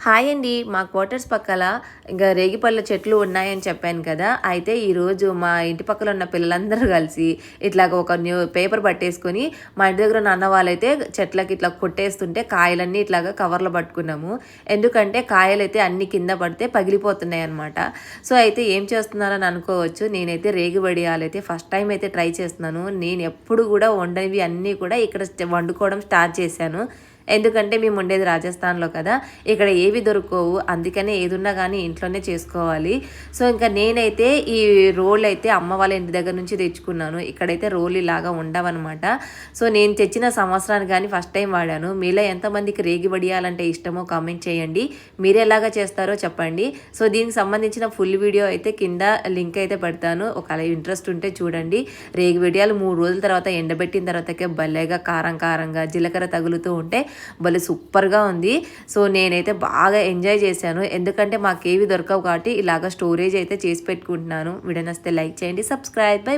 Hi అండి. మా quarters పక్కల ఇంకా రేగిపళ్ళ చెట్లు ఉన్నాయని చెప్పాను కదా! అయితే ఈరోజు మా ఇంటి పక్కల ఉన్న పిల్లలందరూ కలిసి ఇట్లాగ ఒక పేపర్ పట్టేసుకొని మా ఇంటి దగ్గర ఉన్న అన్న వాళ్ళైతే చెట్లకి ఇట్లా కొట్టేస్తుంటే కాయలన్నీ ఇట్లాగా కవర్లో పట్టుకున్నాము. ఎందుకంటే కాయలైతే అన్ని కింద పడితే పగిలిపోతున్నాయి అనమాట. సో, అయితే ఏం చేస్తున్నారని అనుకోవచ్చు. నేనైతే రేగి వడియాలైతే ఫస్ట్ టైం అయితే ట్రై చేస్తున్నాను. నేను ఎప్పుడు కూడా వండనివి అన్నీ కూడా ఇక్కడ వండుకోవడం స్టార్ట్ చేశాను. ఎందుకంటే మేము ఉండేది రాజస్థాన్‌లో కదా! ఇక్కడ ఏవి దొరకవు. అందుకనే ఏదున్నా గానీ ఇంట్లోనే చేసుకోవాలి. సో, ఇంకా నేనైతే ఈ రోళ్ళైతే అమ్మ వాళ్ళ ఇంటి దగ్గర నుంచి తెచ్చుకున్నాను. ఇక్కడైతే రోళ్ళు ఇలాగా ఉండవనమాట. సో, నేను తెచ్చిన సంవత్సరానికి గానీ ఫస్ట్ టైం వాడాను. మీలో ఎంతమందికి రేగి వడియాలంటే ఇష్టమో కామెంట్ చేయండి. మీరెలాగా చేస్తారో చెప్పండి. సో, దీనికి సంబంధించిన ఫుల్ వీడియో అయితే కింద లింక్ అయితే పెడతాను. ఒకవేళ ఇంట్రెస్ట్ ఉంటే చూడండి. రేగి వడియాలు 3 రోజుల తర్వాత ఎండబెట్టిన తర్వాతకే భలేగా కారం కారంగా జీలకర్ర తగులుతూ ఉంటే భలే సూపర్‌గా ఉంది. సో, నేనైతే బాగా ఎంజాయ్ చేశాను. ఎందుకంటే మాకేవి దొరకవు కాబట్టి ఇలాగ స్టోరేజ్ అయితే చేసి పెట్టుకుంటున్నాను. వీడియో నచ్చితే లైక్ చేయండి. సబ్స్క్రైబ్. బై.